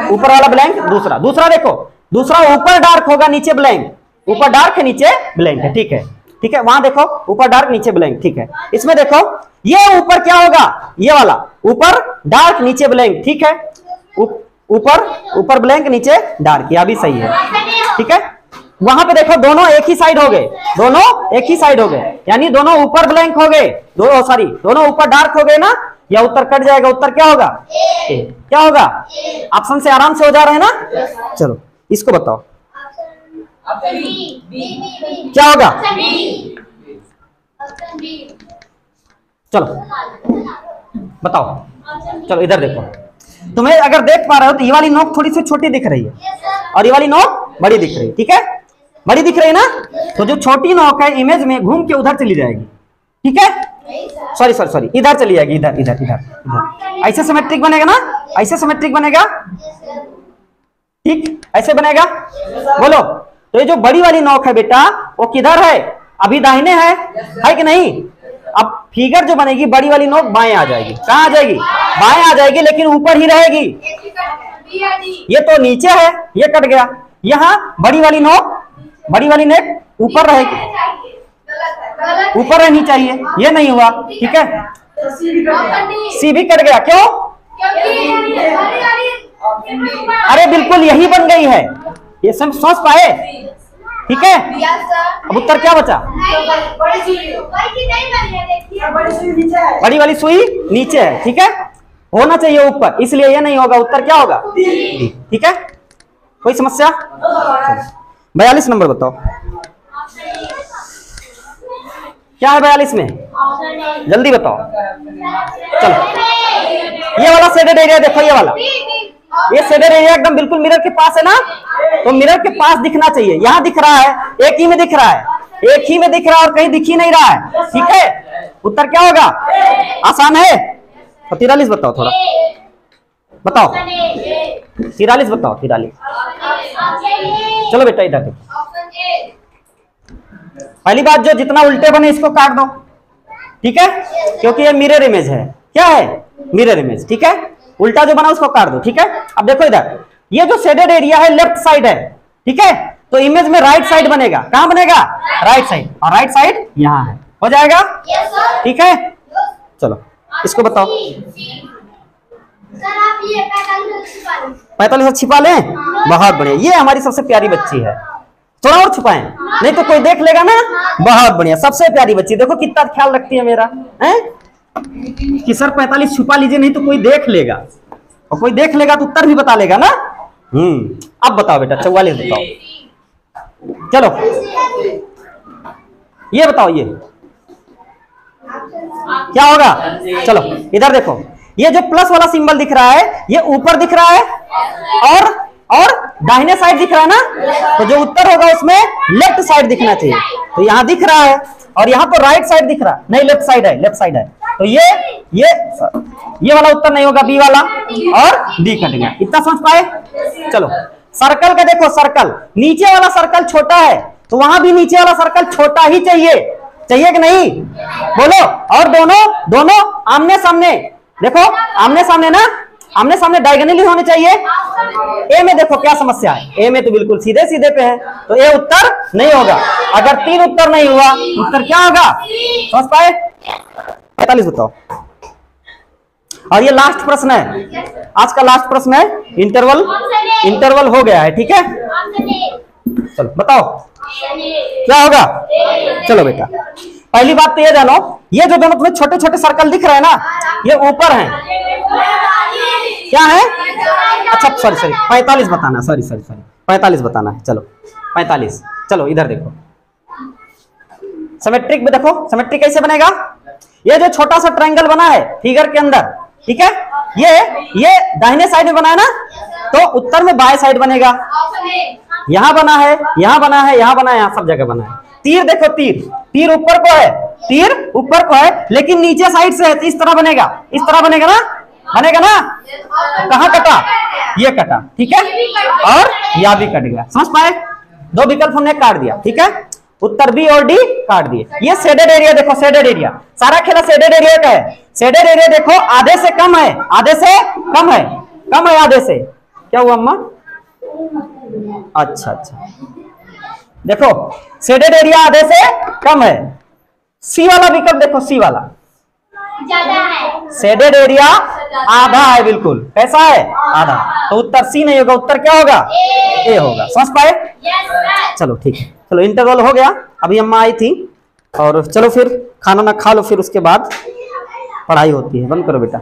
ऊपर वाला ब्लैंक, दूसरा देखो, दूसरा ऊपर डार्क होगा, नीचे ब्लैंक। ऊपर डार्क है, नीचे ब्लैंक है, ठीक है, ठीक है। वहां देखो, ऊपर डार्क नीचे ब्लैंक, ठीक है। इसमें देखो, ये ऊपर क्या होगा? ये वाला ऊपर डार्क नीचे ब्लैंक, ठीक है। ऊपर ब्लैंक नीचे डार्क, यह भी सही है, ठीक है। वहां पे देखो, दोनों एक ही साइड हो गए, दोनों एक ही साइड हो गए, यानी दोनों ऊपर ब्लैंक हो गए, दोनों ऊपर डार्क हो गए ना। या उत्तर कट जाएगा। उत्तर क्या होगा? क्या होगा? ऑप्शन से आराम से हो जा रहे हैं ना। चलो इसको बताओ, क्या होगा? चलो बताओ। चलो इधर देखो, तुम्हें अगर देख पा रहे हो तो ये वाली नोक थोड़ी सी छोटी दिख रही है और ये वाली नोक बड़ी दिख रही है, ठीक है। बड़ी दिख रही है ना, तो जो छोटी नोक है इमेज में घूम के उधर चली जाएगी, ठीक है। सॉरी, इधर चली जाएगी, इधर। ऐसे सिमेट्रिक बनेगा ना, ऐसे सिमेट्रिक बनेगा, ठीक, ऐसे बनेगा। बोलो, तो ये जो बड़ी वाली नोक है बेटा, वो किधर है? अभी दाहिने है कि नहीं? अब फिगर जो बनेगी, बड़ी वाली नोक बाएं आ जाएगी। कहाँ आ जाएगी? बाएं आ जाएगी, लेकिन ऊपर ही रहेगी। ये तो नीचे है, ये कट गया। यहाँ बड़ी वाली नेक ऊपर रहेगी, ऊपर रहनी चाहिए, ये नहीं हुआ, ठीक है। सी भी कट गया, क्यों? अरे बिल्कुल यही बन गई है, ये सब सोच पाए, ठीक है। अब उत्तर क्या बचा? बड़ी वाली सुई नीचे है, ठीक है, होना चाहिए ऊपर, इसलिए ये नहीं होगा। उत्तर क्या होगा? ठीक है। कोई समस्या? 42 नंबर बताओ, क्या है 42 में? जल्दी बताओ। चलो, ये वाला शेडेड एरिया देखो, ये वाला, ये शेडेड एरिया एकदम बिल्कुल मिरर के पास है ना, तो मिरर के पास दिखना चाहिए। यहाँ दिख रहा है, एक ही में दिख रहा है, एक ही में दिख रहा है और कहीं दिख ही नहीं रहा है, ठीक है। उत्तर क्या होगा? आसान है। तो 43 बताओ, थोड़ा बताओ। 43 बताओ, 43। चलो बेटा इधर देखो, पहली बात, जो जितना उल्टे बने इसको काट दो, ठीक है, क्योंकि ये मिरर इमेज है। क्या है? मिरर इमेज, ठीक है। उल्टा जो बना उसको काट दो, ठीक है। अब देखो इधर, ये जो शेडेड एरिया है लेफ्ट साइड है, ठीक है, तो इमेज में राइट साइड बनेगा। कहां बनेगा? राइट साइड, और राइट साइड यहां है, हो जाएगा, ठीक है। चलो इसको बताओ। 45 छिपा लें, बहुत बढ़िया, ये हमारी सबसे प्यारी बच्ची है। थोड़ा और छुपाएं, नहीं तो कोई देख लेगा ना। बहुत बढ़िया, सबसे प्यारी बच्ची, देखो कितना ख्याल रखती है मेरा, हैं? कि सर 45 छुपा लीजिए, नहीं तो कोई देख लेगा, और कोई देख लेगा तो उत्तर भी बता लेगा ना। अब बताओ बेटा, 44 बताओ। चलो ये बताओ ये क्या होगा? चलो इधर देखो, ये जो प्लस वाला सिंबल दिख रहा है ये ऊपर दिख रहा है और दाहिने साइड दिख रहा है ना, तो जो उत्तर होगा उसमें लेफ्ट साइड दिखना चाहिए। तो यहाँ दिख रहा है और यहाँ तो राइट साइड दिख रहा है, नहीं लेफ्ट साइड है, लेफ्ट साइड है। तो ये वाला उत्तर नहीं होगा, बी वाला, और डी कट गया। इतना समझ पाए? चलो सर्कल का देखो, सर्कल नीचे वाला सर्कल छोटा है तो वहां भी नीचे वाला सर्कल छोटा ही चाहिए कि नहीं? बोलो। और दोनों आमने सामने, देखो आमने सामने ना, आमने सामने डायगोनली होने चाहिए। ए में देखो क्या समस्या है, ए में तो बिल्कुल सीधे सीधे पे है, तो ए उत्तर नहीं होगा। अगर 3 उत्तर नहीं हुआ उत्तर क्या होगा? समझ पाए? 45 बताओ। और ये लास्ट प्रश्न है, आज का लास्ट प्रश्न है, इंटरवल हो गया है, ठीक है? चलो बताओ क्या होगा? चलो बेटा, पहली बात तो ये जानो, ये जो दोनों तुम्हें छोटे छोटे सर्कल दिख रहे हैं ना, ये ऊपर हैं, क्या है? अच्छा सॉरी 45 बताना, सॉरी 45 बताना है। चलो 45, चलो इधर देखो, सिमेट्रिक में देखो, सिमेट्रिक कैसे बनेगा? ये जो छोटा सा ट्रायंगल बना है फिगर के अंदर, ठीक है, ये दाहिने साइड में बना है ना, तो उत्तर में बाएं साइड बनेगा। यहां बना है, यहां बना है, यहां बना है, यहां सब जगह बना है। तीर देखो, तीर ऊपर को है, तीर ऊपर को है लेकिन नीचे साइड से है, तो इस तरह बनेगा, इस तरह बनेगा ना, बनेगा ना। कहां कटा? ये कटा, ठीक है, और यह भी कट गया। समझ पाए? 2 विकल्प हमने काट दिया, ठीक है, उत्तर बी और डी काट दिए। ये शेडेड एरिया देखो, शेडेड एरिया, सारा खेला शेडेड एरिया का है। शेडेड एरिया देखो आधे से कम है, आधे से कम है, कम है आधे से। क्या हुआ अम्मा? अच्छा देखो शेडेड एरिया आधे से कम है। सी वाला विकल्प देखो, सी वाला ज्यादा है, शेडेड एरिया आधा है, बिल्कुल कैसा है? आधा। तो उत्तर सी नहीं होगा, उत्तर क्या होगा? ए होगा। समझ पाए? चलो ठीक है, चलो इंटरवल हो गया, अभी अम्मा आई थी, और चलो फिर खाना ना खा लो, फिर उसके बाद पढ़ाई होती है। बंद करो बेटा।